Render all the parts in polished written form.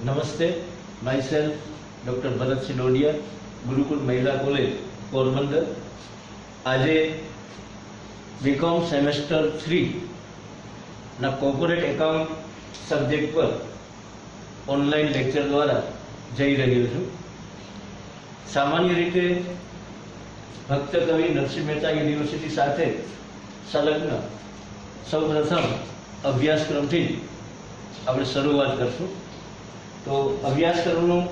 नमस्ते, my self doctor Bharat Singh, Gurukul महिला college Porbandar. आज बीकॉम सेमेस्टर 3 ना कॉर्पोरेट एकाउंट सब्जेक्ट पर ऑनलाइन लेक्चर द्वारा जई रह्यो छुं। सामान्य रीते भक्त कवि नरसिंह मेहता यूनिवर्सिटी साथे संलग्न सौ प्रथम अभ्यासक्रम थी આપણે શરૂઆત કરશું। તો અભ્યાસક્રમનું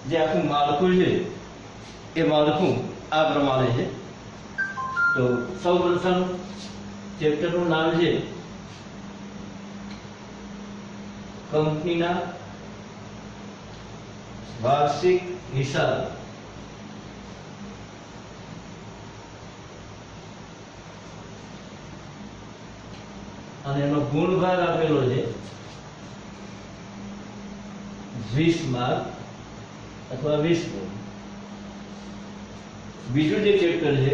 જે આખું માળખું છે એ માળખું આ પ્રમાણે છે। તો સૌપ્રથમ ચેપ્ટરનું નામ છે કંપનીના વાર્ષિક હિસાબ। અને એનો ગુણભાર આપેલો છે 20 मार्क अथवा 20 गुण। बीजू जो चेप्टर है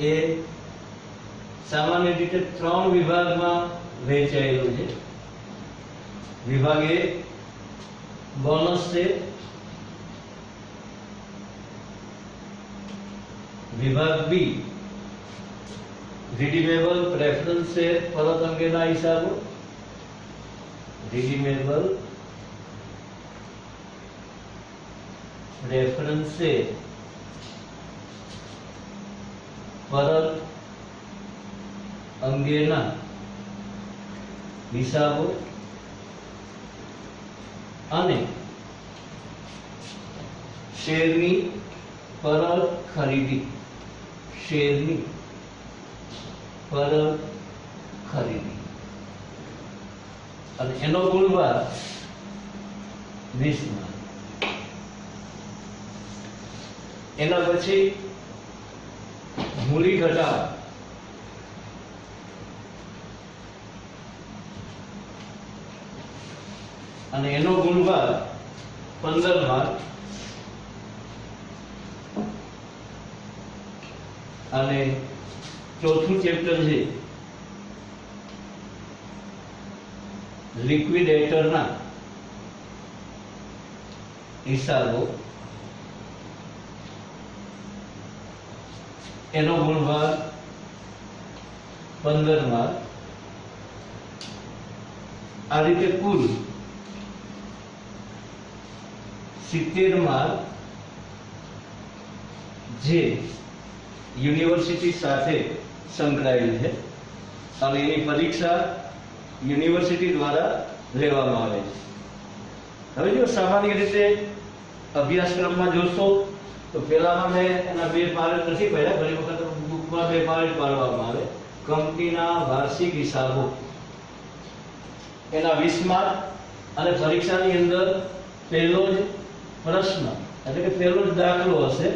ए सामान्य रीते 3 विभाग में वहेंचायेलो है। विभाग ए बोनस से, विभाग बी रिडीमेबल प्रेफरन्स से परत अंगेना हिसाबो, रिडीमेबल रेफरेंस से परत अंगेना हिसाबो अने शेरनी परत खरीदी, शेरनी परत खरीदी અને એનો ગુણભાર 20 માર્ક। એના પછી મૂડી ઘટાડ અને એનો ગુણભાર 15 માર્ક। અને ચોથું ચેપ્ટર છે लिक्विडेटर ना हिसाबो, एनो गुणभार 15 मार्क। आ रीते कुल 70 मार्क जे यूनिवर्सिटी साथे संकળાયેલ है અને એની પરીક્ષા यूनिवर्सिटी द्वारा लेवामां आवे छे। हवे जो सामान्य रीते अभ्यासक्रम में जोशो तो पहला में एना बे पार्ट नहीं पड्या, घणी वखत बुक में बे पार्ट पाडवामां आवे। कंपनीना वार्षिक हिसाबो एना 20 मार्क अने परीक्षानी अंदर पहलो ज प्रश्न એટલે કે પહેલો જ દાખલો હશે,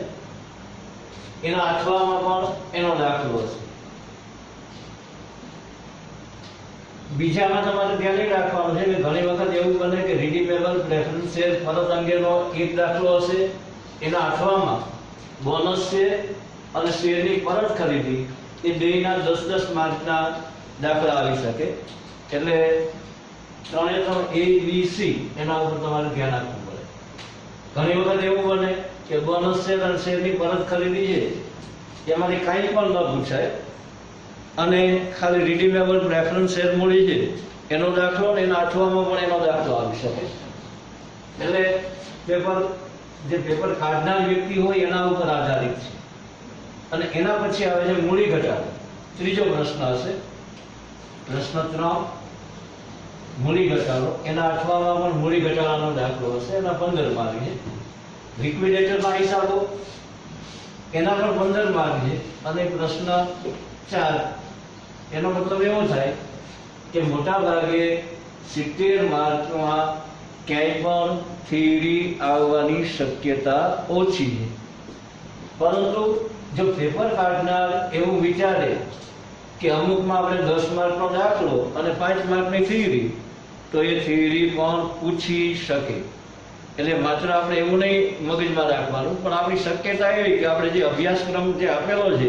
એના અઠવામાં પણ એનો દાખલો હશે। બીજામાં તમારે ધ્યાન એ રાખવાનું છે કે ઘણી વખત એવું બને કે રીડીમેબલ પ્રેફરન્સ શેર પરત અંગેનો એક દાખલો હશે, એના અઠવામાં બોનસ છે અને શેરની પરત ખરીદી, એ બેના 10-10 માર્કના દાખલા આવી શકે। એટલે 3 A B C એના ઉપર તમારે ધ્યાન આપવું પડે। ઘણી વખત એવું બને કે બોનસ શેર અને શેરની પરત ખરીદી છે એમાંથી કાંઈ પણ ન પૂછાય અને ખાલી રીડીમેબલ પ્રેફરન્સ શેર મૂડી છે એનો દાખલો ને એના અઠવામાં પણ એનો દાખલો આવી શકે। એટલે પેપર જે પેપર કાઢનાર વ્યક્તિ હોય એના ઉપર આધારિત છે। અને એના પછી આવે છે મૂડી ઘટાડો। ત્રીજો પ્રશ્ન હશે, પ્રશ્ન 3 મૂડી ઘટાડો, એના અઠવામાં પણ મૂડી ઘટાડાનો દાખલો હશે, એના 15 માર્ક છે। લિક્વિડેટરના હિસાબો એના પણ 15 માર્ક છે। અને પ્રશ્ન 4 એનો મતલબ એવો થાય કે મોટા ભાગે 70 માર્કમાં ક્યાંય પણ થિયરી આવવાની શક્યતા ઓછી છે। પરંતુ જો પેપર કાઢનાર એવું વિચારે કે અમુકમાં આપણે 10 માર્કનો દાખલો અને 5 માર્કની થિયરી, તો એ થિયરી પણ પૂછી શકે। એટલે માત્ર આપણે એવું નહીં મગજમાં રાખવાનું, પણ આપણી શક્યતા એવી કે આપણે જે અભ્યાસક્રમ જે આપેલો છે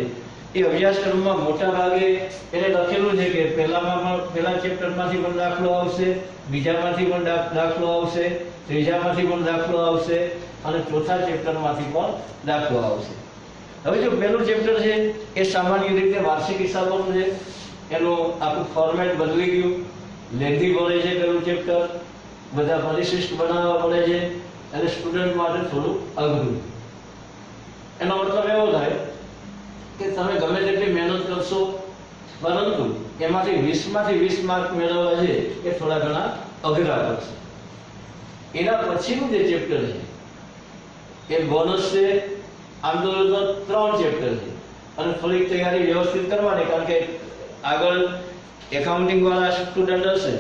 એ અભ્યાસક્રમમાં મોટા ભાગે એને લખેલું છે કે પહેલા ચેપ્ટરમાંથી પણ દાખલો આવશે, બીજામાંથી પણ દાખલો આવશે, ત્રીજામાંથી પણ દાખલો આવશે અને ચોથા ચેપ્ટરમાંથી પણ દાખલો આવશે. હવે જો પહેલું ચેપ્ટર છે એ સામાન્ય રીતે વાર્ષિક હિસાબોનું છે. એનું આખું ફોર્મેટ બદલી ગયું, લેન્ધી પડે છે પહેલું ચેપ્ટર, બધા પરિશિષ્ટ બનાવવા પડે છે અને સ્ટુડન્ટ માટે થોડું અઘરું. એનો મતલબ એવો થાય કે તમે ગમે તેટલી મહેનત કરશો પરંતુ એમાંથી 20 માંથી 20 માર્ક મેળવવા છે એ થોડા ઘણા અઘરા પડશે. એના પછીનું જે ચેપ્ટર છે એ બોનસ છે. આમ તો 3 ચેપ્ટર છે અને થોડીક તૈયારી વ્યવસ્થિત કરવાની, કારણ કે આગળ એકાઉન્ટિંગ વાળા સ્ટુડન્ટ હશે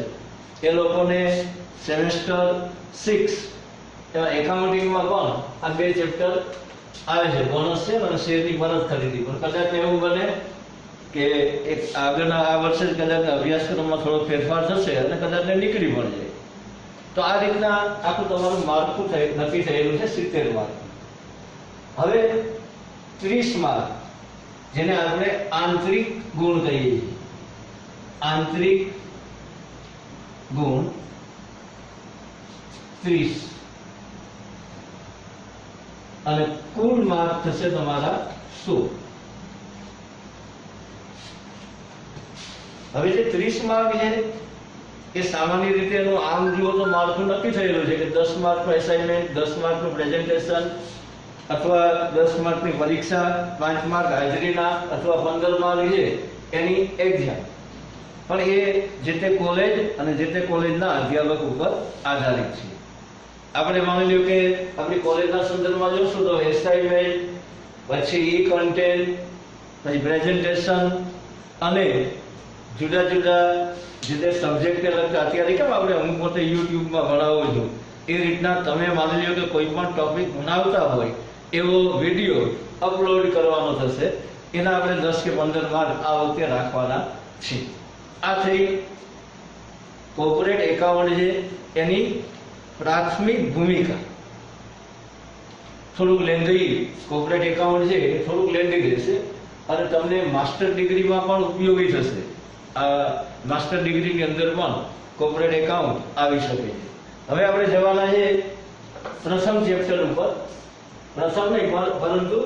એ લોકોને સેમેસ્ટર 6 એમાં એકાઉન્ટિંગમાં પણ આ 2 ચેપ્ટર આવે છે, બોનસ છે અને શેરની પરત ખરીદી. પણ કદાચ એવું બને કે એક આગળના આ વર્ષે જ કદાચ અભ્યાસક્રમમાં થોડો ફેરફાર થશે અને કદાચ નીકળી પણ જાય. તો આ રીતના આખું તમારું માળખું નક્કી થયેલું છે 70 માર્ક. હવે 30 માર્ક જેને આપણે આંતરિક ગુણ કહીએ છીએ, આંતરિક ગુણ 30 અને કુલ માર્ક થશે તમારા 100. હવે જે 30 માર્ક છે એ સામાન્ય રીતે એનું આમ જુઓ તો માળખું નક્કી થયેલું છે કે 10 માર્કનું એસાઇનમેન્ટ, 10 માર્કનું પ્રેઝન્ટેશન અથવા 10 માર્કની પરીક્ષા, 5 માર્ક હાજરીના અથવા 15 માર્ક છે એની એક્ઝામ. પણ એ જે તે કોલેજ અને જે તે કોલેજના અધ્યાપક ઉપર આધારિત છે. આપણે માની લ્યો કે આપણી કોલેજના સંદર્ભમાં જોશું તો એસાઇનમેન્ટ, પછી ઈ કન્ટેન્ટ, પછી પ્રેઝન્ટેશન અને જુદા જુદા જે તે સબ્જેક્ટને લગતા અત્યારે કેમ આપણે હું પોતે યુટ્યુબમાં ભણાવું છું એ રીતના તમે માની લ્યો કે કોઈ પણ ટોપિક ભણાવતા હોય એવો વિડીયો અપલોડ કરવાનો થશે. એના આપણે 10 કે 15 માર્ક આ વખતે રાખવાના છે. આ થઈ કોર્પોરેટ એકાઉન્ટ છે એની પ્રાથમિક ભૂમિકા. થોડુંક લેન્ધી કોર્પોરેટ એકાઉન્ટ છે એ થોડુંક લેન્ધી રહેશે અને તમને માસ્ટર ડિગ્રીમાં પણ ઉપયોગી થશે. આ માસ્ટર ડિગ્રીની અંદર પણ કોર્પોરેટ એકાઉન્ટ આવી શકે છે. હવે આપણે જવાના છે પ્રથમ ચેપ્ટર ઉપર. પ્રથમ નહીં પરંતુ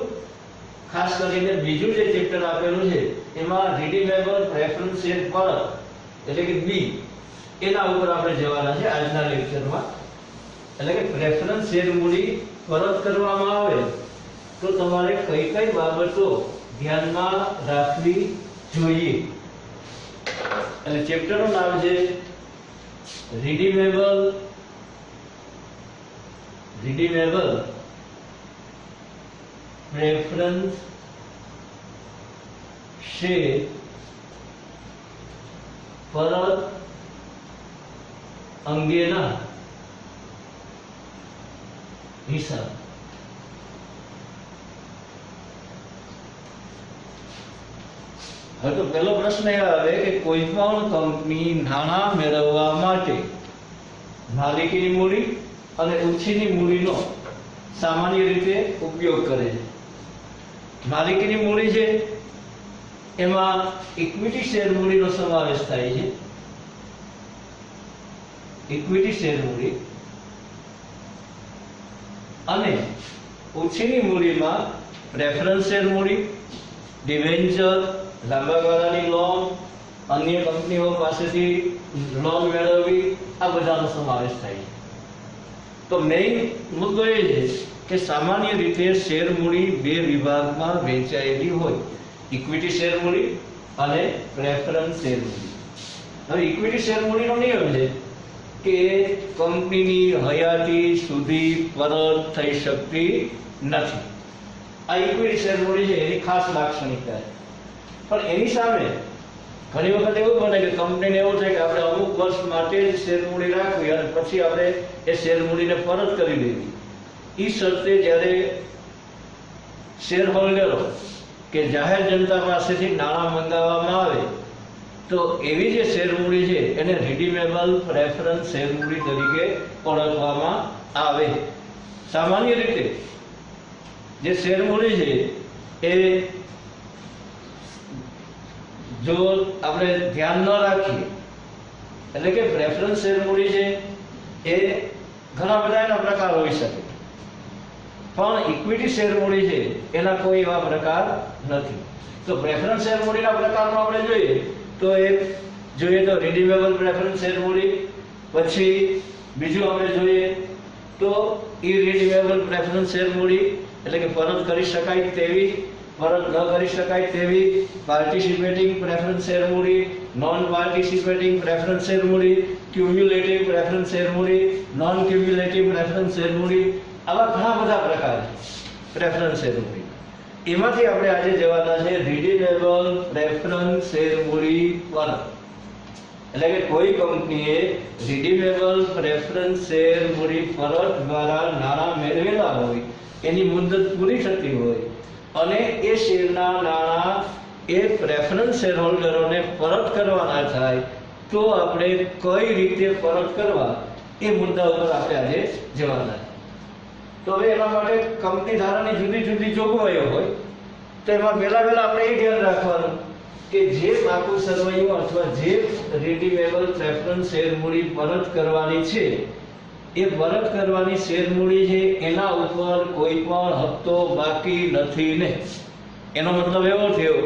ખાસ કરીને બીજું જે ચેપ્ટર આપેલું છે એમાં રિડીમેબલ પ્રેફરન્સ શેર પરત એટલે કે બી એના ઉપર આપણે જવાના છે આજના લેક્ચરમાં. એટલે કે પ્રેફરન્સ શેર મૂડી પરત કરવામાં આવે તો તમારે કઈ કઈ બાબતો ધ્યાનમાં રાખવી જોઈએ. એટલે ચેપ્ટરનું નામ છે રિડીમેબલ પ્રેફરન્સ શેર પરત અંગેના હિસાબ. હવે તો પહેલો પ્રશ્ન એ આવે કે કોઈ પણ કંપની નાણાં મેળવવા માટે માલિકીની મૂડી અને ઉછીની મૂડીનો સામાન્ય રીતે ઉપયોગ કરે છે. માલિકીની મૂડી છે એમાં ઇક્વિટી શેર મૂડીનો સમાવેશ થાય છે. ઇક્વિટી શેર મૂડી અને ઉછીની મૂડીમાં પ્રેફરન્સ શેર મૂડી, ડિવેન્ચર, લાંબા ગાળાની લોન, અન્ય કંપનીઓ પાસેથી લોન મેળવવી, આ બધાનો સમાવેશ થાય છે. તો મેઇન મુદ્દો એ છે કે સામાન્ય રીતે શેર મૂડી 2 વિભાગમાં વહેંચાયેલી હોય, ઇક્વિટી શેર મૂડી અને પ્રેફરન્સ શેર મૂડી. હવે ઇક્વિટી શેર મૂડીનો નિયમ છે કે કંપનીની હયાતી સુધી પરત થઈ શકતી નથી. આ ઇક્વિટી શેર મૂડી છે એની ખાસ લાક્ષણિકતા છે. પણ એની સામે ઘણી વખત એવું બને કે કંપનીને એવું થાય કે આપણે અમુક વર્ષ માટે જ શેર મૂડી રાખવી અને પછી આપણે એ શેર મૂડીને પરત કરી દેવી. એ શરતે જ્યારે શેર હોલ્ડરો કે જાહેર જનતા પાસેથી નાણાં મંગાવવામાં આવે તો એવી જે શેર મૂડી છે એને રિડીમેબલ પ્રેફરન્સ શેર મૂડી તરીકે ઓળખવામાં આવે. સામાન્ય રીતે જે શેર મૂડી છે એ જો આપણે ધ્યાન ન રાખીએ એટલે કે પ્રેફરન્સ શેર મૂડી છે એ ઘણા બધા એના પ્રકાર હોઈ શકે, પણ ઇક્વિટી શેર મૂડી છે એના કોઈ એવા પ્રકાર નથી. તો પ્રેફરન્સ શેર મૂડીના પ્રકારમાં આપણે જોઈએ તો રિડીમેબલ પ્રેફરન્સ શેર મૂડી, પછી બીજું આપણે જોઈએ તો ઇરિડીમેબલ પ્રેફરન્સ શેર મૂડી એટલે કે પરત કરી શકાય તેવી, પરત ન કરી શકાય તેવી, પાર્ટિસિપેટિંગ પ્રેફરન્સ શેર મૂડી, નોન પાર્ટિસિપેટિંગ પ્રેફરન્સ શેર મૂડી, ક્યુમ્યુલેટિવ પ્રેફરન્સ શેર મૂડી, નોન ક્યુમ્યુલેટિવ પ્રેફરન્સ શેર મૂડી, આવા ઘણા બધા પ્રકાર છે પ્રેફરન્સ શેર મૂડી. એમાંથી આપણે આજે જવાના છે રિડીમેબલ પ્રેફરન્સ શેર મૂડી પરત. એટલે કે કોઈ કંપનીએ રિડીમેબલ પ્રેફરન્સ શેર મૂડી પરત દ્વારા નાણાં મેળવેલા હોય, એની મુદત પૂરી થતી હોય અને એ શેરના નાણાં એ પ્રેફરન્સ શેર હોલ્ડરોને પરત કરવાના થાય, તો આપણે કઈ રીતે પરત કરવા એ મુદ્દા ઉપર આપણે આજે જવાના છે. તો હવે એના માટે કંપની ધારાની જુદી જુદી જોગવાઈઓ હોય, તો એમાં પહેલા આપણે એ ધ્યાન રાખવાનું કે જે બાકુ સરવૈયો અથવા જે રિડીમેબલ પ્રેફરન્સ શેર મૂડી પરત કરવાની છે, એ પરત કરવાની શેર મૂડી છે એના ઉપર કોઈ પણ હપ્તો બાકી નથી ને. એનો મતલબ એવો થયો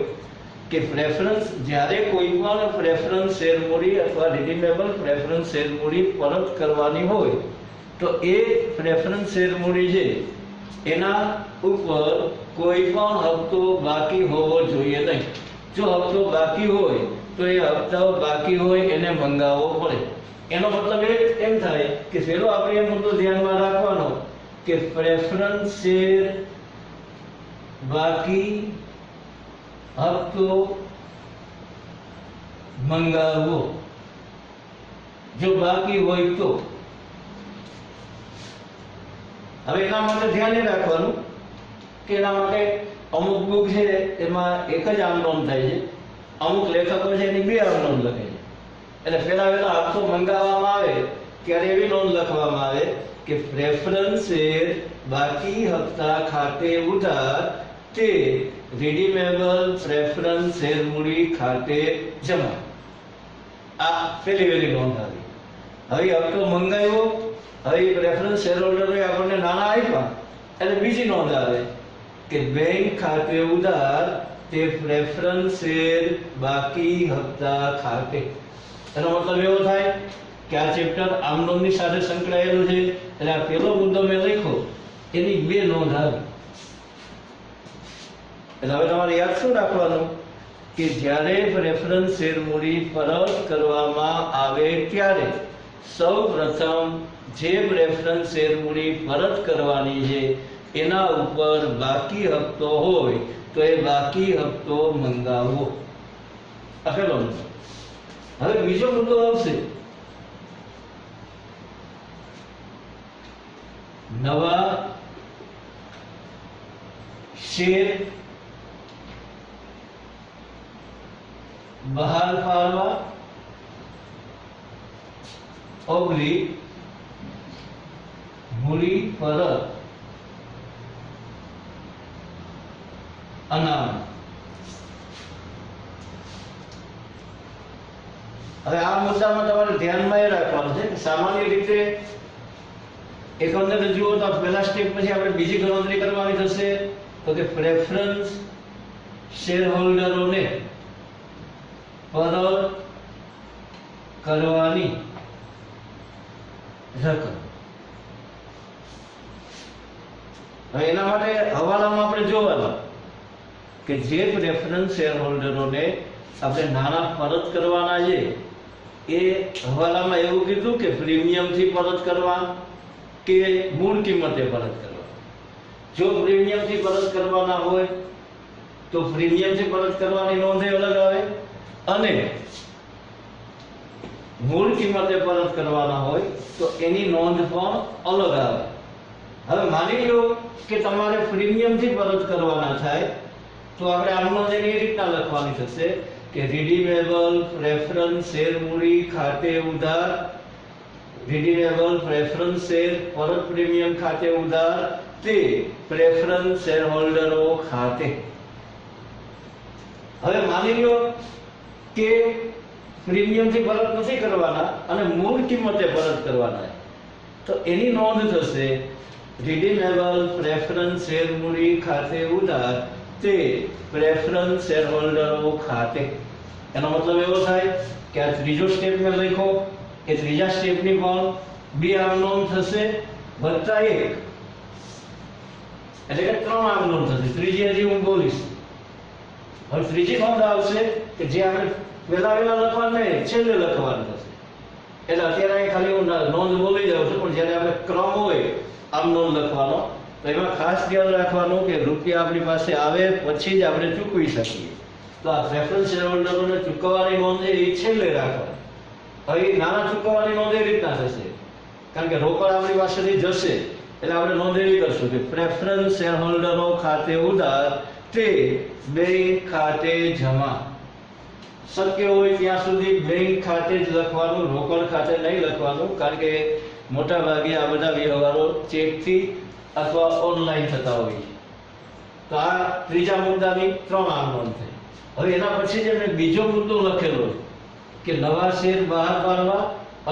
કે પ્રેફરન્સ જ્યારે કોઈ પણ પ્રેફરન્સ શેર મૂડી અથવા રિડીમેબલ પ્રેફરન્સ શેર મૂડી પરત કરવાની હોય તો એ પ્રેફરન્સ શેર મૂડી છે એના ઉપર કોઈ પણ હપ્તો બાકી હોવો જોઈએ નહીં. જો હપ્તો બાકી હોય તો એ હપ્તાઓ બાકી હોય એને મંગાવવો પડે. એનો મતલબ એમ થાય કે પેલો આપણે એ મુદ્દો ધ્યાનમાં રાખવાનો કે પ્રેફરન્સ શેર બાકી હપ્તો મંગાવવો, જો બાકી હોય તો. હવે એના માટે ધ્યાન એ રાખવાનું કે એના માટે અમુક બુક છે એમાં એક જ આમ નોંધ થાય છે, અમુક લેખકો છે એની બે આમ નોંધ લખે છે. એટલે પહેલા હપ્તો મંગાવવામાં આવે ત્યારે એવી નોંધ લખવામાં આવે કે પ્રેફરન્સ શેર બાકી હપ્તા ખાતે ઉધાર તે રિડીમેબલ પ્રેફરન્સ શેર મૂડી ખાતે જમા. આ પહેલી નોંધ આવી. હવે હપ્તો મંગાવ્યો, હવે પ્રેફરન્સ શેર હોલ્ડરોએ આપણને નાણાં આપ્યા એટલે બીજી નોંધ આવે કે બેંક ખાતે ઉધાર તે પ્રેફરન્સ શેર બાકી હપ્તા ખાતે. એનો મતલબ એવો થાય કે આ ચેપ્ટર આમ નોંધની સાથે સંકળાયેલું છે એટલે આ પહેલો મુદ્દો મેં લખ્યો એની બે નોંધ આવી. એટલે હવે તમારે યાદ શું રાખવાનું કે જ્યારે પ્રેફરન્સ શેર મૂડી પરત કરવામાં આવે ત્યારે સૌ પ્રથમ જે પ્રેફરન્સ શેર મૂડી પરત કરવાની છે એના ઉપર બાકી હપ્તો હોય તો એ બાકી હપ્તો મંગાવવો. આ પહેલો મુદ્દો. હવે બીજો મુદ્દો આવશે નવા શેર બહાર પાડવા ઓગળી મૂડી પરત અનામત. હવે આ મુદ્દામાં તમારે ધ્યાનમાં એ રાખવાનું છે કે સામાન્ય રીતે એકંદરે જુઓ તો પહેલા સ્ટેપ પછી આપણે બીજી ગણતરી કરવાની થશે તો કે પ્રેફરન્સ શેર હોલ્ડરોને પરત કરવાની રકમ. હવે એના માટે હવાલામાં આપણે જોવાનું કે જે પ્રેફરન્સ શેર હોલ્ડરોને આપણે નાણાં પરત કરવાના છે એ હવાલામાં એવું કીધું કે પ્રીમિયમથી પરત કરવા કે મૂળ કિંમતે પરત કરવા. જો પ્રીમિયમથી પરત કરવાના હોય તો પ્રીમિયમથી પરત કરવાની નોંધ અલગ આવે અને મૂળ કિંમતે પરત કરવાના હોય તો એની નોંધ પણ અલગ આવે. હવે માની લો કે તમારે પ્રીમિયમથી પરત કરવાના થાય તો આપણે આમ નોંધ એ રીતના લખવાની થશે કે રિડીમેબલ પ્રેફરન્સ શેર મૂડી ખાતે ઉધાર, રિડીમેબલ પ્રેફરન્સ શેર પરત પ્રીમિયમ ખાતે ઉધાર તે પ્રેફરન્સ શેર હોલ્ડરો ખાતે. હવે માની લો કે પ્રીમિયમથી પરત નથી કરવાના અને મૂળ કિંમતે પરત કરવાના, તો એની નોંધ થશે રિડીમેબલ પ્રેફરન્સ શેર મૂડી ખાતે ઉધાર તે પ્રેફરન્સ શેર હોલ્ડરો ખાતે. એનો મતલબ એવો થાય કે આ ત્રીજો સ્ટેપ મેં લખ્યો કે ત્રીજા સ્ટેપની પણ બે આમ નોંધ થશે વત્તા એક, એટલે કે ત્રણ આમ નોંધ થશે. ત્રીજી હજી હું બોલીશ. હવે ત્રીજી નોંધ આવશે કે જે આપણે પહેલા લખવાનું નહીં, છેલ્લે લખવાનું થશે. એટલે અત્યારે ખાલી હું નોંધ બોલી જાઉં છું, પણ જ્યારે આપણે ક્રમ હોય આમ નોંધ લખવાનો, તો એમાં ખાસ ધ્યાન રાખવાનું કે રૂપિયા આપણી પાસે આવે પછી જ આપણે ચૂકવી શકીએ. તો આ પ્રેફરન્સ શેર હોલ્ડરોને ચૂકવવાની નોંધ એ છેલ્લે રાખવાની. હવે નાના ચૂકવવાની નોંધ એ રીતના થશે, કારણ કે રોકડ આપણી પાસેથી જશે એટલે આપણે નોંધ એવી કરશું કે પ્રેફરન્સ શેર હોલ્ડરો ખાતે ઉધાર તે બેંક ખાતે જમા. શક્ય હોય ત્યાં સુધી બેંક ખાતે જ લખવાનું, રોકડ ખાતે નહીં લખવાનું, કારણ કે મોટા ભાગે આ બધા વ્યવહારો ચેકથી અથવા ઓનલાઈન થતા હોય છે. તો આ ત્રીજા મુદ્દાની ત્રણ આમ નોંધ થઈ. હવે એના પછી જે મેં બીજો મુદ્દો લખેલો કે નવા શેર બહાર પાડવા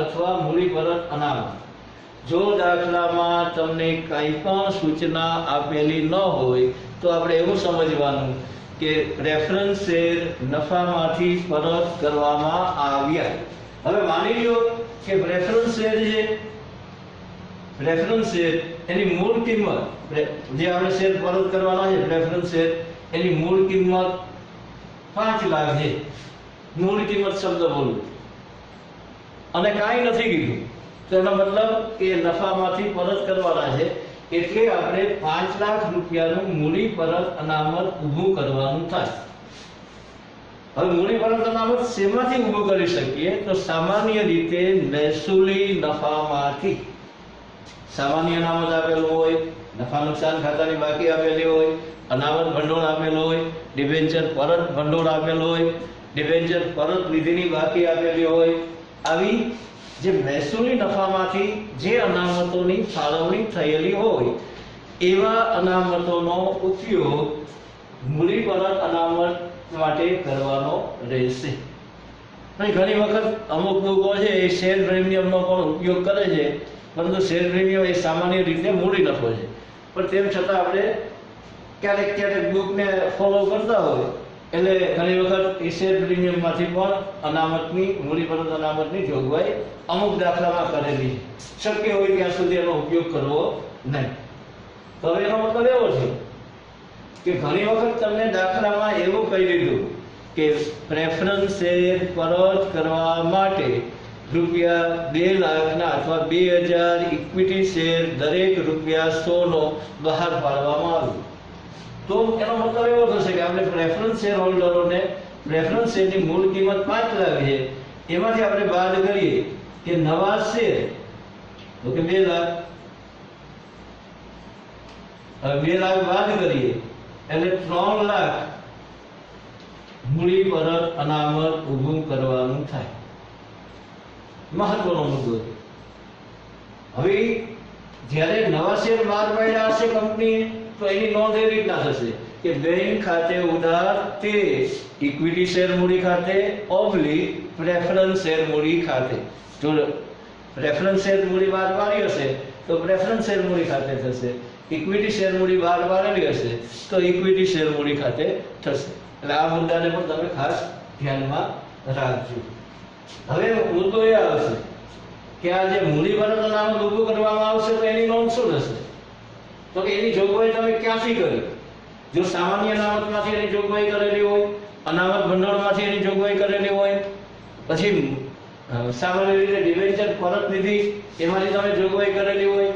અથવા મૂડી પરત અનામત. જો દાખલામાં તમને કંઈ પણ સૂચના આપેલી ન હોય તો આપણે એવું સમજવાનું કે પ્રેફરન્સ શેર નફામાંથી પરત કરવામાં આવ્યા. હવે માની લો કે પ્રેફરન્સ શેર એની મૂળ કિંમત, જે આપણે શેર પરત કરવાના છે પ્રેફરન્સ શેર, એની મૂળ કિંમત 5 લાખ છે. મૂળ કિંમત શબ્દ બોલું અને કાંઈ નથી કીધું, તો એનો મતલબ કે નફામાંથી પરત કરવાના છે, એટલે આપણે 5 લાખ રૂપિયાનું મૂડી પરત અનામત ઊભું કરવાનું થાય. હવે મૂડી પરત અનામત શેમાંથી ઊભું કરી શકીએ? તો સામાન્ય રીતે મહેસૂલી નફામાંથી. સામાન્ય અનામત આપેલું હોય, નફા નુકસાન ખાતાની બાકી આપેલી હોય, અનામત ભંડોળ આપેલું હોય, ડિબેન્ચર પરત ભંડોળ આપેલું હોય, ડિબેન્ચર પરત નિધિની બાકી આપેલી હોય, આવી જે મહેસૂલી નફામાંથી જે અનામતોની ફાળવણી થયેલી હોય એવા અનામતોનો ઉપયોગ મૂડી પરત અનામત માટે કરવાનો રહેશે. ઘણી વખત અમુક લોકો છે એ શેર પ્રીમિયમનો પણ ઉપયોગ કરે છે, પરંતુ શેર પ્રીમિયમ એ સામાન્ય રીતે મૂડી નફો છે, પણ તેમ છતાં આપણે ક્યારેક બુકને ફોલો કરતા હોય એટલે ઘણી વખત એ શેર પ્રીમિયમમાંથી પણ અનામતની, મૂડી પરત અનામતની જોગવાઈ અમુક દાખલામાં કરેલી છે. શક્ય હોય ત્યાં સુધી એનો ઉપયોગ કરવો નહીં. તો હવે એનો મતલબ એવો છે કે ઘણી વખત તમને દાખલામાં એવું કહી દીધું કે પ્રેફરન્સ શેર પરત કરવા માટે રૂપિયા 2 લાખના અથવા 2000 ઇક્વિટી શેર દરેક રૂપિયા 100 નો બહાર પાડવામાં આવ્યું. તો એનો મતલબ એવો થશે કે આપણે પ્રેફરન્સ શેર હોલ્ડરોને પ્રેફરન્સ શેરની મૂળ કિંમત 5 લાખ છે, એમાંથી આપણે બાદ કરીએ કે નવા શેર તો કે 2 લાખ. હવે 2 લાખ બાદ કરીએ એટલે 3 લાખ મૂડી પરત અનામત ઊભું કરવાનું થાય. મહત્વનો મુદ્દો. હવે જ્યારે નવા શેર બહાર પાડ્યા હશે કંપનીએ, તો એની નોંધ એ રીતના થશે કે બેંક ખાતે ઉધાર તે ઇક્વિટી શેર મૂડી ખાતે ઓબ્લિક પ્રેફરન્સ શેર મૂડી ખાતે. જો પ્રેફરન્સ શેર મૂડી બહાર પાડી હશે તો પ્રેફરન્સ શેર મૂડી ખાતે થશે, ઇક્વિટી શેર મૂડી બહાર પાડેલી હશે તો ઇક્વિટી શેર મૂડી ખાતે થશે. એટલે આ મુદ્દાને પણ તમે ખાસ ધ્યાનમાં રાખજો. હવે મુદ્દો એ આવશે કે આ જે મૂડી પરત અનામત ઊભું કરવામાં આવશે તો એની નોંધ શું થશે? તો કે એની જોગવાઈ તમે ક્યાંથી કરી? જો સામાન્ય અનામતમાંથી એની જોગવાઈ કરેલી હોય, અનામત ભંડોળમાંથી એની જોગવાઈ કરેલી હોય, પછી સામાન્ય રીતે ડિબેન્ચર પરત નિધિ એમાંથી તમે જોગવાઈ કરેલી હોય,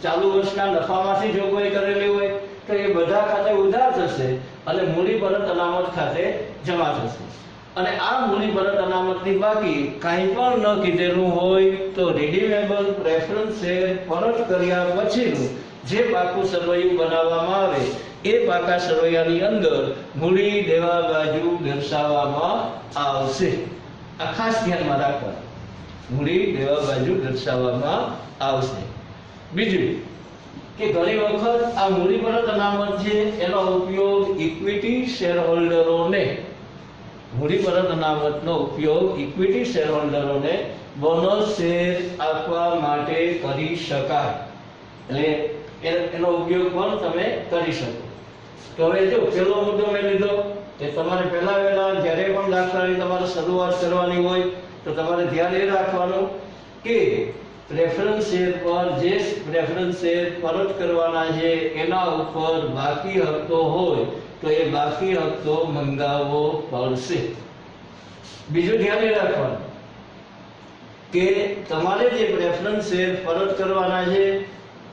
ચાલુ વર્ષના નફામાંથી જોગવાઈ કરેલી હોય, તો એ બધા ખાતે ઉધાર થશે અને મૂડી પરત અનામત ખાતે જમા થશે. અને આ મૂડી પરત અનામતની બાકી કાંઈ પણ ન કીધેલું હોય તો રિડીમેબલ પ્રેફરન્સ શેર પરત કર્યા પછીનું જે પાકું સરવૈયું બનાવવામાં આવે એ પાકા સરવૈયાની અંદર મૂડી દેવા બાજુ દર્શાવવામાં આવશે. આ ખાસ ધ્યાનમાં રાખવાનું, મૂડી દેવા બાજુ દર્શાવવામાં આવશે. બીજું કે ઘણી વખત આ મૂડી પરત અનામત છે એનો ઉપયોગ ઇક્વિટી શેર હોલ્ડરોને મૂડી પરત અનામતનો ઉપયોગ ઇક્વિટી શેરહોલ્ડરોને બોનસ શેર આપવા માટે કરી શકાય, એટલે એનો ઉપયોગ પણ તમે કરી શકો. તો હવે જો પહેલો મુદ્દો મેં લીધો કે તમારે પહેલા જ્યારે પણ દાખલાની તમારે શરૂઆત કરવાની હોય તો તમારે ધ્યાન એ રાખવાનું કે પ્રેફરન્સ શેર પર જે પ્રેફરન્સ શેર પરત કરવાના છે એના ઉપર બાકી હપ્તો હોય તો એ બાકી હપ્તો મંગાવવો પડશે. બીજું ધ્યાન એ રાખવાનું કે તમારે જે પ્રેફરન્સ શેર પરત કરવાના છે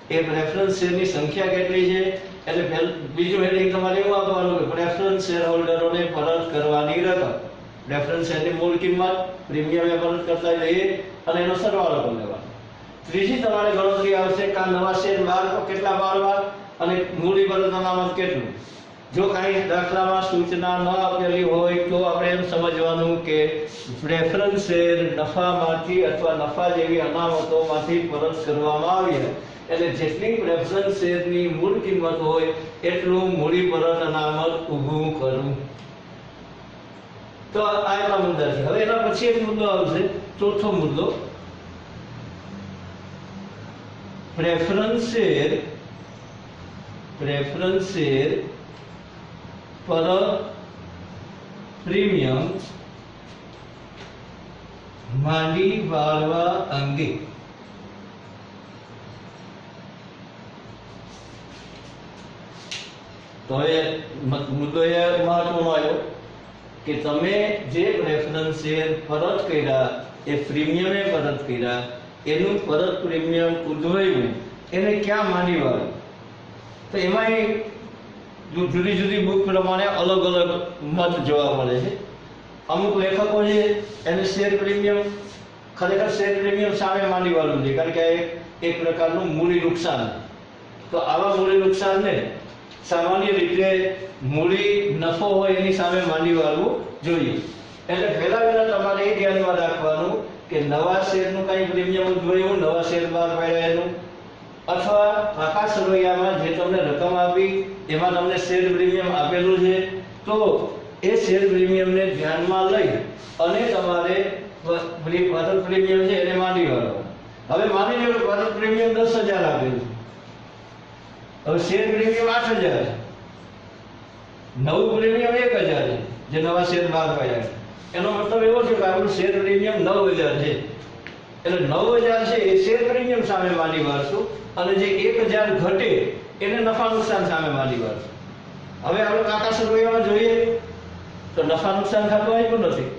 એ પ્રેફરન્સ શેરની સંખ્યા કેટલી છે, એટલે બીજું હેડિંગ તમારે એવું આપવાનું કે પ્રેફરન્સ શેર હોલ્ડરોને પરત કરવાની રકમ, પ્રેફરન્સ શેરની મૂળ કિંમત, પ્રીમિયમ એ પરત કરતા જઈએ અને એનો સરવાળો કરી લેવાનો. ત્રીજી તમારે ગણતરી આવશે કે આ નવા શેર કેટલા પાડવા અને મૂડી પરત અનામત કેટલું. જો કાંઈ દાખલામાં સૂચના ન આપેલી હોય તો આપણે એમ સમજવાનું કે પ્રેફરન્સ શેર નફામાંથી અથવા નફા જેવી અનામતોમાંથી પરત કરવામાં આવ્યા, એટલે જેટલી પ્રેફરન્સ શેરની મૂળ કિંમત હોય એટલું મૂડી પરત અનામત ઊભું કરવું. તો આ એટલા મુદ્દા છે. હવે એના પછી એક મુદ્દો આવશે, ચોથો મુદ્દો, પ્રેફરન્સ શેર પર પ્રીમિયમ માંડી વાળવા અંગે. તો એ મુદ્દો એ મહત્વનો આવ્યો કે તમે જે પ્રેફરન્સ શેર પરત કર્યા એ પ્રીમિયમે પરત કર્યા, એનું પરત પ્રીમિયમ ઉધવાયું એને ક્યાં માંડી વાળ્યું. તો એમાં જુદી જુદી બુક પ્રમાણે અલગ અલગ મત જોવા મળે છે. અમુક લેખકો છે એને શેર પ્રીમિયમ ખરેખર શેર પ્રીમિયમ સામે માંડી વાળવું છે, કારણ કે એક પ્રકારનું મૂડી નુકસાન. તો આવા મૂડી નુકસાનને સામાન્ય રીતે મૂડી નફો હોય એની સામે માંડી વાળવું જોઈએ. એટલે પહેલા તમારે એ ધ્યાનમાં રાખવાનું કે નવા શેરનું કઈ પ્રીમિયમ ઉદ્ભવ્યું, નવા શેર બહાર પાડ્યા એનું, અથવા આખા સરવૈયામાં જે તમને રકમ આપી એમાં તમને શેર પ્રીમિયમ આપેલું છે તો એ શેર પ્રીમિયમને ધ્યાનમાં લઈ અને તમારે પરત પ્રીમિયમ છે એને માંડી વાળવાનું. હવે માની લો પરત પ્રીમિયમ 10,000 આપેલું, હવે શેર પ્રીમિયમ 8,000 છે, નવું પ્રીમિયમ 1,000 છે જે નવા શેર બહાર પાડ્યા. એનો મતલબ એવો છે કે આપણું શેર પ્રીમિયમ 9,000 છે, એટલે 9,000 છે એ શેર પ્રીમિયમ સામે માંડી વાળશું અને જે 1,000 ઘટે એને નફા નુકસાન સામે માંડી વાળશું. હવે આપણે કાકા સરવૈયામાં જોઈએ તો નફા નુકસાન ખાતું આપ્યું નથી,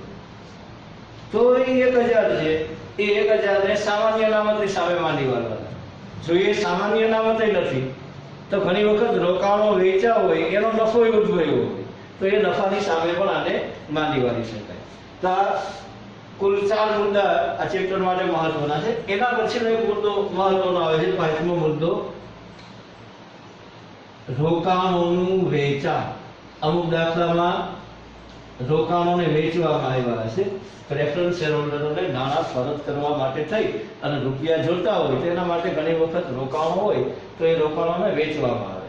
તો એ 1,000 છે એ 1,000 ને સામાન્ય અનામતની સામે માંડી વાળવાના. જો એ સામાન્ય અનામત નથી તો ઘણી વખત રોકાણો વેચ્યા હોય એનો નફો ઉદ્ભવ્યો હોય તો એ નફાની સામે પણ આને માંડી વાળી શકાય. તો કુલ 4 મુદ્દા આ ચેપ્ટર માટે મહત્વના છે. એના પછીનો એક મુદ્દો મહત્વનો આવે છે, પાંચમો મુદ્દો, રોકાણોનું વેચાણ. અમુક દાખલામાં રોકાણોને વેચવામાં આવ્યા હશે, પ્રેફરન્સ શેરહોલ્ડરોને નાણાં પરત કરવા માટે થઈ અને રૂપિયા જોતા હોય તો એના માટે ઘણી વખત રોકાણો હોય તો એ રોકાણોને વેચવામાં આવે.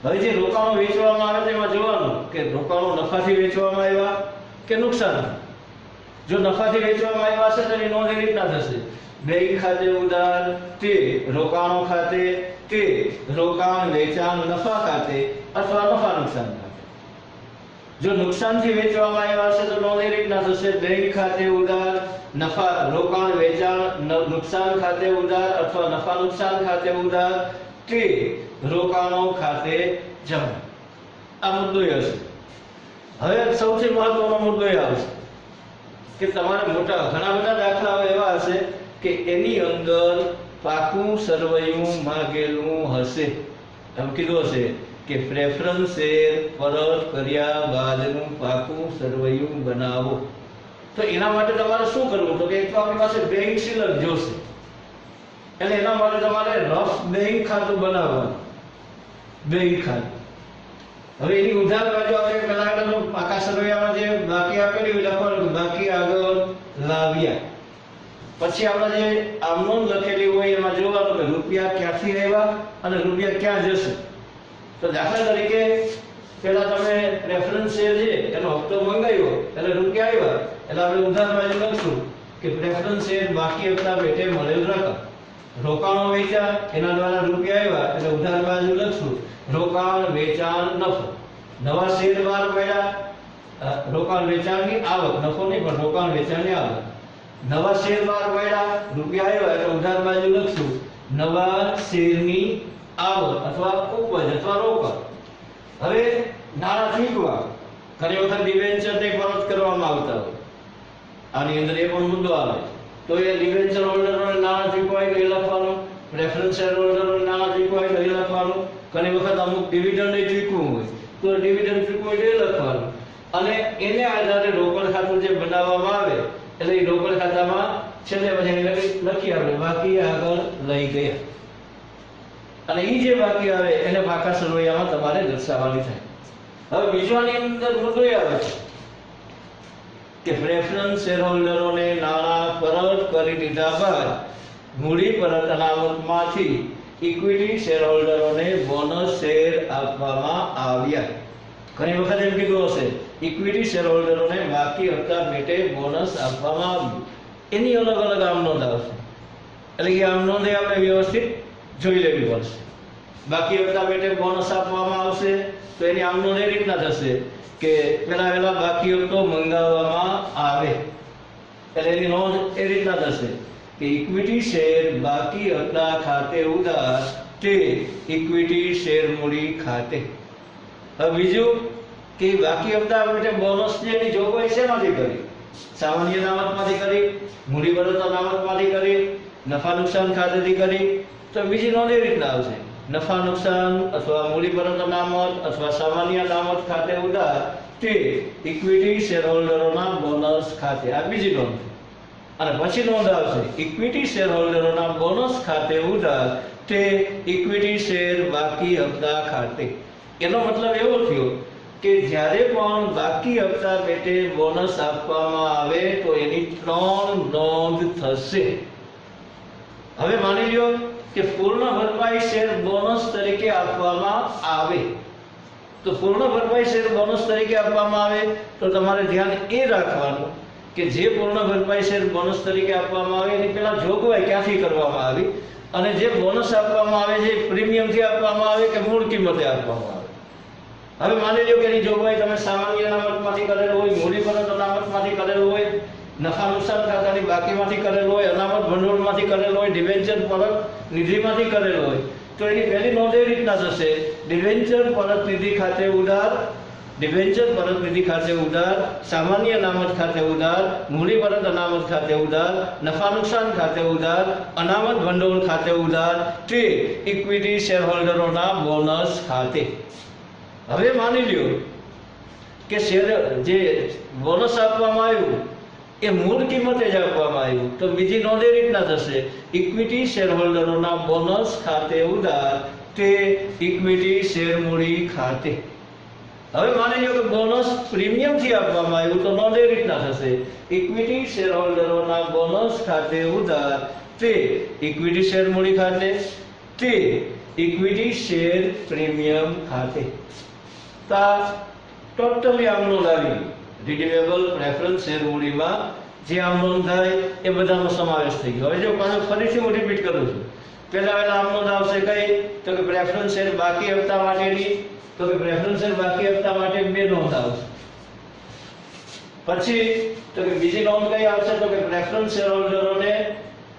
હવે જે રોકાણો વેચવામાં આવે તેમાં જોવાનું કે રોકાણો નફાથી વેચવામાં આવ્યા કે નુકસાન. જો નફાથી વેચવામાં આવ્યા હશે તો એની નોંધ એ રીતના થશે, બેંક ખાતે ઉધાર તે રોકાણો ખાતે તે રોકાણ વેચાણ નફા ખાતે અથવા નફા નુકસાન ખાતે. જો નુકસાનથી વેચવામાં આવ્યા હશે તો નોંધ એ રીતના થશે, બેંક ખાતે ઉધાર નફા રોકાણ વેચાણ નુકસાન ખાતે ઉધાર અથવા નફા નુકસાન ખાતે ઉધાર કે રોકાણો ખાતે જમા. આ મુદ્દો હશે. હવે સૌથી મહત્વનો મુદ્દો એ આવશે કે તમારે ઘણા બધા દાખલાઓ એવા હશે કે એની અંદર પાકું સરવૈયું માંગેલું હશે. એમ કીધું હશે કે પ્રેફરન્સ શેર પરત કર્યા બાદનું પાકું સરવૈયું બનાવો. તો એના માટે તમારે શું કરવું? તો કે એક તો આપણી પાસે બેંક શિલક જોશે, એટલે એના માટે તમારે રફ બેંક ખાતું બનાવવાનું. બેંક ખાતું હવે એની ઉધાર બાજુ આપણે પહેલા પાકા સરવૈયામાં જે બાકી આપેલી હોય લખવાનું બાકી આગળ લાવ્યા. પછી આપણે જે આમનોંધ લખેલી હોય એમાં જોવાનું કે રૂપિયા ક્યાંથી આવ્યા અને રૂપિયા ક્યાં જશે. તો દાખલા તરીકે પેલા તમે પ્રેફરન્સ શેર છે એનો હપ્તો મંગાવ્યો એટલે રૂપિયા આવ્યા એટલે આપણે ઉધાર બાજુ લખશું કે પ્રેફરન્સ શેર બાકી હપ્તા પેટે મળેલ રકમ. રોકાણો વેચ્યા એના દ્વારા રૂપિયા આવ્યા એટલે ઉધાર બાજુ લખશું રોકાણ વેચાણ નફો. નવા શેર બહાર પડ્યા, રોકાણ વેચાણની આવક, નફો નહીં પણ રોકાણ વેચાણની આવક. નવા શેર બહાર પડ્યા, રૂપિયા આવ્યા એટલે ઉધાર બાજુ લખશું નવા શેરની આવક અથવા ઉપજ અથવા રોકડ. હવે નાણાં ચૂકવા, ઘણી વખત ડિબેન્ચર તે પરત કરવામાં આવતા હોય, આની અંદર એ પણ મુદ્દો આવે તો એ ડિબેન્ચર હોલ્ડરોને નાણાં ચૂકવાય તો એ લખવાનું, પ્રેફરન્સ શેર હોલ્ડરોને નાણાં ચૂકવાય તો એ લખવાનું. ઘણી વખત અમુક ડિવિડન્ડ ચૂકવવું હોય તો ડિવિડન્ડ ચૂકવાય તો એ લખવાનું. અને એને આધારે રોકડ ખાતું જે બનાવવામાં આવે એટલે એ રોકડ ખાતામાં છેલ્લે પછી લખી આપણે બાકી આગળ લઈ ગયા, અને એ જે બાકી આવે એને પાકા સરવૈયામાં તમારે દર્શાવવાની થાય. હવે બીજાની અંદર મુદ્દો આવે છે કે પ્રેફરન્સ શેરહોલ્ડરોને નાણાં પરત કરી દીધા બાદ મૂડી પરત અનામતમાંથી ઇક્વિટી શેરહોલ્ડરોને બોનસ શેર આપવામાં આવ્યા. ઘણી વખત એમ કીધું હશે ઇક્વિટી શેરહોલ્ડરોને બાકી હપ્તા પેટે બોનસ આપવામાં આવ્યું. એની અલગ અલગ આમ નોંધ આવશે એટલે કે આમ નોંધ આપણે વ્યવસ્થિત જોઈ લેવી પડશે. બાકી હપ્તા પેટે બોનસ આપવામાં આવશે તો એની આમ નોંધ એ રીતના થશે કે પેલા બાકી હપ્તો મંગાવવામાં આવે એટલે એની નોંધ એ રીતના થશે કે ઇક્વિટી શેર બાકી હપ્તા ખાતે ઉધાર તે ઇક્વિટી શેર મૂડી ખાતે. હવે બીજું કે બાકી હપ્તા પેટે બોનસ જે એની જોગવાઈ શેમાંથી કરી? સામાન્ય અનામતમાંથી કરી, મૂડી પરત અનામતમાંથી કરી, નફા નુકસાન ખાતેથી કરી. તો બીજી નોંધ એ રીતના આવશે નફા નુકસાન અથવા મૂડી પરત અનામત અથવા સામાન્ય અનામત ખાતે ઉધાર તે ઇક્વિટી શેરહોલ્ડરોના બોનસ ખાતે. આ બીજી નોંધ. અને પછી નોંધ આવશે ઇક્વિટી શેરહોલ્ડરોના બોનસ ખાતે ઉધાર તે ઇક્વિટી શેર બાકી હપ્તા ખાતે. એનો મતલબ એવો થયો કે જ્યારે પણ બાકી હપ્તા પેટે બોનસ આપવામાં આવે તો એની 3 નોંધ થશે. હવે માની લ્યો કે પૂર્ણ ભરપાઈ શેર બોનસ તરીકે આપવામાં આવે તો પૂર્ણ ભરપાઈ શેર બોનસ તરીકે આપવામાં આવે તો તમારે ધ્યાન એ રાખવાનું કે જે પૂર્ણ ભરપાઈ શેર બોનસ તરીકે આપવામાં આવે એની પહેલા જોગવાઈ ક્યાંથી કરવામાં આવી અને જે બોનસ આપવામાં આવે છે પ્રીમિયમથી આપવામાં આવે કે મૂળ કિંમતે આપવામાં આવે. હવે માની લો કે એની જોગવાઈ તમે સામાન્ય અનામતમાંથી કરેલ હોય, મૂડી પરત અનામતમાંથી કરેલ હોય, નફા નુકસાન ખાતાની બાકીમાંથી કરેલ હોય, અનામત ભંડોળમાંથી કરેલ હોય, ડિબેન્ચર પરત નિધિમાંથી કરેલ હોય તો એની પહેલી નોંધ એ રીતના થશે ડિબેન્ચર પરત નિધિ ખાતે ઉધાર, ડિબેન્ચર પરત નિધિ ખાતે ઉધાર, સામાન્ય અનામત ખાતે ઉધાર, મૂડી પરત અનામત ખાતે ઉધાર, નફા નુકસાન ખાતે ઉધાર, અનામત ભંડોળ ખાતે ઉધાર તે ઇક્વિટી શેરહોલ્ડરોના બોનસ ખાતે. હવે માની લ્યો કે શેર જે બોનસ આપવામાં આવ્યું એ મૂળ કિંમતે જ આપવામાં આવ્યું તો બીજી નોંધ એ રીતના થશે ઇક્વિટી શેરહોલ્ડરોના બોનસ ખાતે ઉધાર તે ઇક્વિટી શેર મૂડી ખાતે. હવે માની લો કે બોનસ પ્રીમિયમથી આપવામાં આવ્યું તો નોંધ એ રીતના થશે ઇક્વિટી શેરહોલ્ડરોના બોનસ ખાતે ઉધાર તે ઇક્વિટી શેર મૂડી ખાતે તે ઇક્વિટી શેર પ્રીમિયમ ખાતે. ટોટલી આમ નોંધ આવી રિડીમેબલ પ્રેફરન્સ શેર મૂડીમાં જે આમ નોંધ થાય એ બધાનો સમાવેશ થઈ ગયો. હવે જો પાછું ફરીથી હું રિપીટ કરું છું પહેલા આમ નોંધ આવશે કઈ તો કે પ્રેફરન્સ શેર બાકી હપ્તા માટેની તો કે પ્રેફરન્સ શેર બાકી હપ્તા માટે 2 નોંધ આવશે. પછી તો કે બીજી નોંધ કઈ આવશે તો કે પ્રેફરન્સ શેરહોલ્ડરોને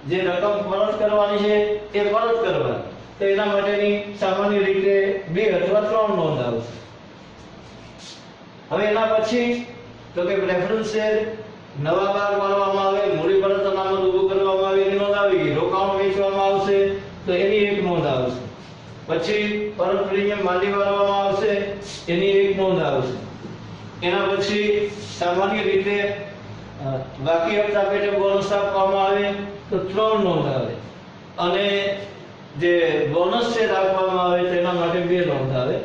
જે રકમ પરત કરવાની છે એ પરત કરવાની તો એના માટેની સામાન્ય રીતે 2 અથવા 3 નોંધ આવશે. હવે એના પછી તો કે પ્રેફરન્સ શેર નવા વાર પાડવામાં આવે, મૂડી પરત અનામત ઊભું કરવામાં આવે એની નોંધ આવી ગઈ. રોકાણો વેચવામાં આવશે તો એની 1 નોંધ આવશે. પછી પરત પ્રીમિયમ માંડી વાળવામાં આવશે એની 1 નોંધ આવશે. એના પછી સામાન્ય રીતે બાકી હપ્તા પેટે બોનસ આપવામાં આવે તો 3 નોંધ આવે અને જે બોનસ શેર આપવામાં આવે તેના માટે 2 નોંધ આવે.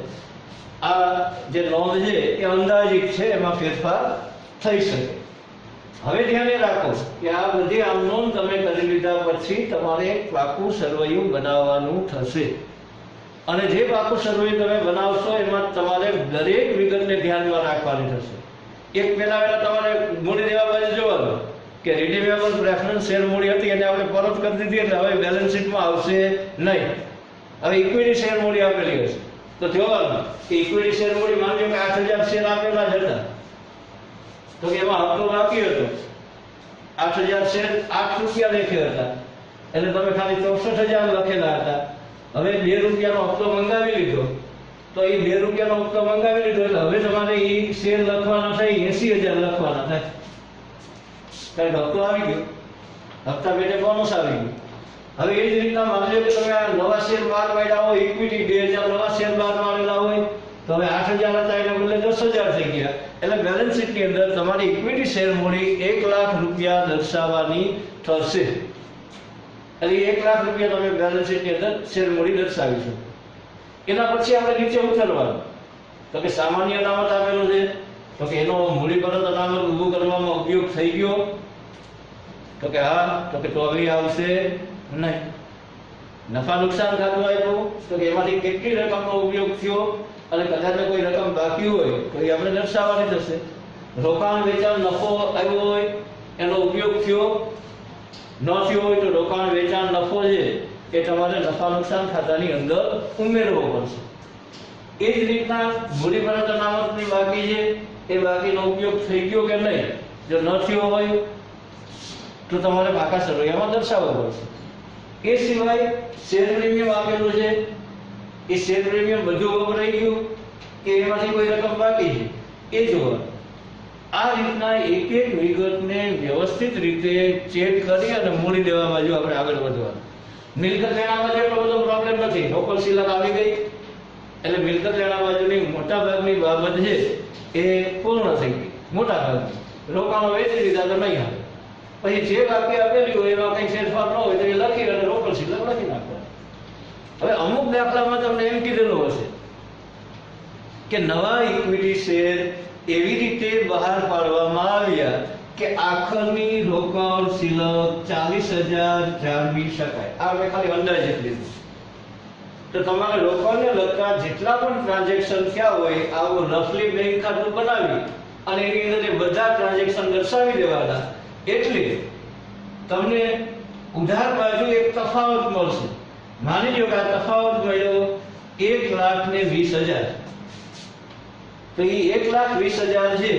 આ જે નોંધ છે એ અંદાજિત છે, એમાં ફેરફાર થઈ શકે. હવે ધ્યાને રાખો કે આ બધી આમ નોંધ તમે કરી લીધા પછી તમારે પાકું સરવૈયું બનાવવાનું થશે. અને જે પાકું સર્વે તમે બનાવશો એમાં તમારે દરેક વિગતને ધ્યાનમાં રાખવાની થશે. એક પહેલા તમારે મૂડી દેવા બાજુ જોવાનું કે રિડીમેબલ પ્રેફરન્સ શેર મૂડી હતી અને આપણે પરત કરી દીધી એટલે હવે બેલેન્સ શીટમાં આવશે નહીં. હવે ઇક્વિટી શેર મૂડી આપેલી હશે તો જોવાનું કે ઇક્વિટી શેર મૂડી માની લો કે 8000 શેર આપેલા જ હતા તો કે એમાં હપ્તો બાકી હતો. 8000 શેર 8 રૂપિયા લખ્યા હતા એટલે તમે ખાલી 64000 લખેલા હતા. હવે 2 રૂપિયાનો હપ્તો મંગાવી લીધો તો એ 2 રૂપિયાનો હપ્તો મંગાવી લીધો એટલે હવે તમારે એ શેર લખવાના થાય 80000 લખવાના થાય. કારણ કે હપ્તો આવી ગયો, હપ્તા પેટે બોનસ આવી ગયું. હવે એ જ રીતના માની લો કે તમે આ નવા શેર બહાર પાડ્યા હોય, ઇક્વિટી 2000 નવા શેર બહાર પાડેલા હોય તો હવે 8000 હતા એના બદલે 10000 થઈ ગયા એટલે બેલેન્સ શીટની અંદર તમારી ઇક્વિટી શેર મૂડી 1 લાખ રૂપિયા દર્શાવવાની થશે. એટલે 1 લાખ રૂપિયા તમે બેલેન્સ શીટની અંદર શેર મૂડી દર્શાવીશું. એના પછી આપણે નીચે ઉતારવાનું તો કે સામાન્ય અનામત આપેલું છે તો કે એનો મૂડી પરત અનામત ઊભું કરવામાં ઉપયોગ થઈ ગયો તો કે હા, તો કે તો હવે આવશે નહીં. નફા નુકસાન ખાતું આપ્યું તો કે એમાંથી કેટલી રકમનો ઉપયોગ થયો અને કદાચ કોઈ રકમ બાકી હોય તો એ આપણે દર્શાવવાની થશે. રોકાણ વેચાણ નફો આવ્યો હોય એનો ઉપયોગ થયો ન થયો હોય તો રોકાણ વેચાણ નફો છે એ તમારે નફા નુકસાન ખાતાની અંદર ઉમેરવો પડશે. એ જ રીતના મૂડી પરત અનામતની બાકી છે એ બાકીનો ઉપયોગ થઈ ગયો કે નહીં, જો ન થયો હોય તો તમારે પાકા સરવૈયામાં દર્શાવવો પડશે. એ સિવાય શેર પ્રીમિયમ આપેલું છે એ શેર પ્રીમિયમ બધું વપરાઈ ગયું કે એમાંથી કોઈ રકમ બાકી છે એ જોવા. આ રીતના એક એક વિગતને વ્યવસ્થિત રીતે ચેક કરી અને મૂડી દેવા બાજુ આપણે આગળ વધવાનું. મિલકત લેણા બાજુ એટલો બધો પ્રોબ્લેમ નથી. લોકલ સિલક આવી ગઈ એટલે મિલકત લેણા બાજુની મોટા ભાગની બાબત છે એ પૂર્ણ થઈ ગઈ. મોટા ભાગની રોકાણો વેચી દીધા તો નહીં આવે. પછી જે બાકી આપેલી હોય એમાં કંઈ ફેરફાર ન હોય તો એ લખી અને લોકલ સિલક લખી નાખવાનું. હવે અમુક દાખલામાં તમને એમ કીધેલું હશે કે નવા ઇક્વિટી શેર એવી રીતે બહાર પાડવામાં આવ્યા કે આખરની રોકડ સિલક 40000 જાળવી શકાય. આ મેં ખાલી અંદાજિત લીધું. તો તમારે રોકડને લગતા જેટલા પણ ટ્રાન્ઝેક્શન થયા હોય આવું રફલી બેંક ખાતું બનાવી અને એની અંદર બધા ટ્રાન્ઝેક્શન દર્શાવી દેવાના એટલે તમને ઉધાર બાજુ એક તફાવત મળશે. માની લો કે આ તફાવત મળ્યો 1,20,000 તો એ 1,20,000 છે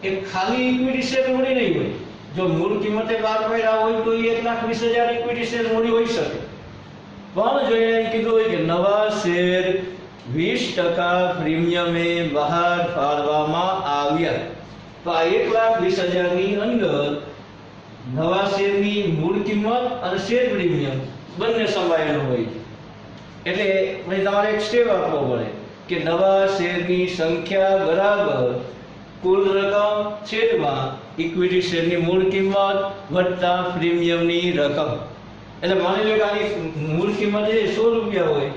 એ ખાલી ઇક્વિટી શેર મૂડી નહીં હોય. જો મૂળ કિંમતે બહાર પડ્યા હોય તો એ 1,20,000 ઇક્વિટી શેર મૂડી હોઈ શકે. પણ જો એમ કીધું હોય કે નવા શેર 20% પ્રીમિયમે બહાર પાડવામાં આવ્યા તો આ 1,20,000 ની અંદર નવા શેરની મૂળ કિંમત અને શેર પ્રીમિયમ બંને સમાયેલું હોય છે. એટલે પછી તમારે એક સ્ટેપ આપવો પડે કે નવા શેરની સંખ્યા બરાબર કુલ રકમ છેદમાં ઇક્વિટી શેરની મૂળ કિંમત વત્તા પ્રીમિયમની રકમ. એટલે માની લો કે આની મૂળ કિંમત જે 100 રૂપિયા હોય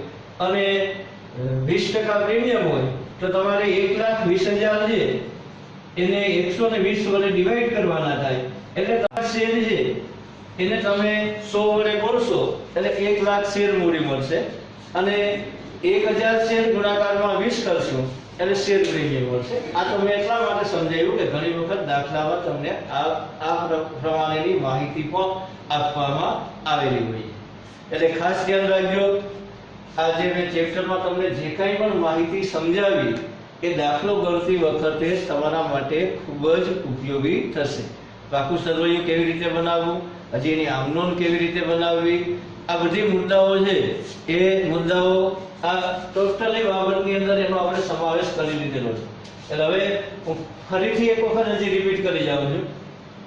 અને 20% પ્રીમિયમ હોય તો તમારે 1,20,000 છે એને 120 વડે ડિવાઈડ કરવાના થાય એટલે તમારા શેર છે એને તમે 100 વડે ગુણશો એટલે 1,00,000 શેર મૂડી મળશે અને 1000 શેર ગુણાકારમાં 20 કરશો એટલે શેર પ્રીમિયમ મળશે. આ તો મેં એટલા માટે સમજાવ્યું કે ઘણી વખત દાખલામાં તમને આ પ્રમાણેની માહિતી પણ આપવામાં આવેલી હોય એટલે ખાસ ધ્યાન રાખજો. આજે મેં ચેપ્ટરમાં તમને જે કંઈ પણ માહિતી સમજાવી એ દાખલો ગણતી વખતે તમારા માટે ખૂબ જ ઉપયોગી થશે. પાકું સરવૈયું કેવી રીતે બનાવવું, હજી એની આમનોંધ કેવી રીતે બનાવવી, આ બધી મુદ્દાઓ છે એ મુદ્દાઓ આ ટોટલી બાબતની અંદર એનો આપણે સમાવેશ કરી લીધેલો છે. એટલે હવે હું ફરીથી એક વખત હજી રિપીટ કરી જાઉં છું.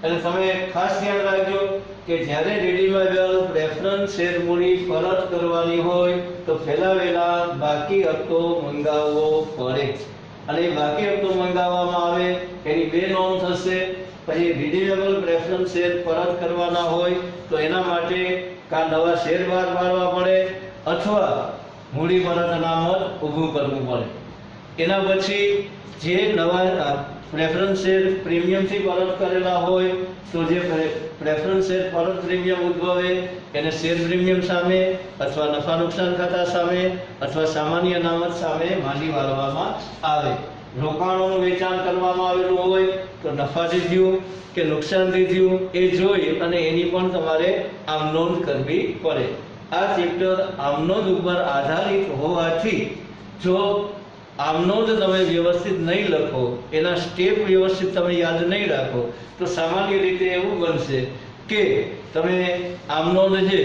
એટલે તમે ખાસ ધ્યાન રાખજો કે જ્યારે રિડીમેબલ પ્રેફરન્સ શેર મૂડી પરત કરવાની હોય તો પહેલા વહેલા બાકી હપ્તો મંગાવવો પડે અને એ બાકી હપ્તો મંગાવવામાં આવે એની બે નોંધ થશે. પછી રિડીમેબલ પ્રેફરન્સ શેર પરત કરવાના હોય તો એના માટે કા નવા શેર બહાર પાડવા પડે અથવા મૂડી પરત અનામત ઊભું કરવું પડે. એના પછી જે નવા પ્રેફરન્સ શેર પ્રીમિયમથી પરત કરેલા હોય તો જે પ્રેફરન્સ શેર પરત પ્રીમિયમ ઉદ્ભવે એને શેર પ્રીમિયમ સામે અથવા નફા નુકસાન ખાતા સામે અથવા સામાન્ય અનામત સામે માંડી વાળવામાં આવે. રોકાણોનું વેચાણ કરવામાં આવેલું હોય તો નફાથી થયું કે નુકસાનથી થયું એ જોઈ અને એની પણ તમારે આમ નોંધ કરવી પડે. આ ચેપ્ટર આમનોંધ ઉપર આધારિત હોવાથી જો આમનોંધ તમે વ્યવસ્થિત નહીં લખો, એના સ્ટેપ વ્યવસ્થિત તમે યાદ નહીં રાખો તો સામાન્ય રીતે એવું બનશે કે તમે આમનોંધ છે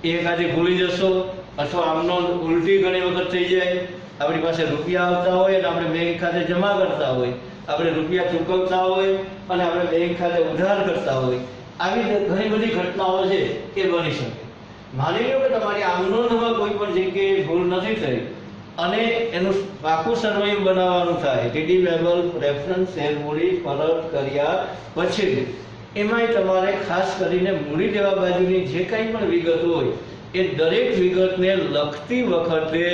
એ એકાદી ભૂલી જશો અથવા આમનોંધ ઉલટી ઘણી વખત થઈ જાય. આપણી પાસે રૂપિયા આવતા હોય અને આપણે બેંક ખાતે જમા કરતા હોય, આપણે રૂપિયા ચૂકવતા હોય અને આપણે બેંક ખાતે ઉધાર કરતા હોય, આવી ઘણી બધી ઘટનાઓ છે એ બની શકે. માની લો કે તમારી આમનોંધમાં કોઈ પણ જગ્યાએ ભૂલ નથી થઈ અને એનું પાકું સરવૈયું બનાવવાનું થાય, રિડીમેબલ પ્રેફરન્સ શેર મૂડી પરત કર્યા પછી એમાંય તમારે ખાસ કરીને મૂડી લેવા બાજુની જે કાંઈ પણ વિગત હોય એ દરેક વિગતને લખતી વખતે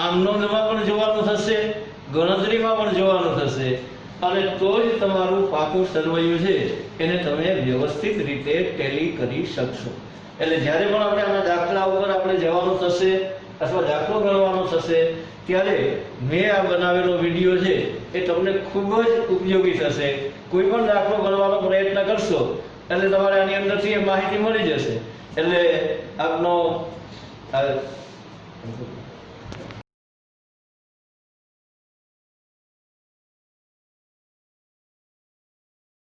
આમનોંધમાં પણ જોવાનું થશે, ગણતરીમાં પણ જોવાનું થશે અને તો જ તમારું પાકું સરવૈયું છે એને તમે વ્યવસ્થિત રીતે ટેલી કરી શકશો. એટલે જ્યારે પણ આપણે આના દાખલા ઉપર આપણે જવાનું થશે અથવા દાખલો ગણવાનો થશે ત્યારે મેં આ બનાવેલો વિડીયો છે એ તમને ખૂબ જ ઉપયોગી થશે. કોઈ પણ દાખલો ગણવાનો પ્રયત્ન કરશો એટલે તમારે આની અંદરથી એ માહિતી મળી જશે. એટલે આપનો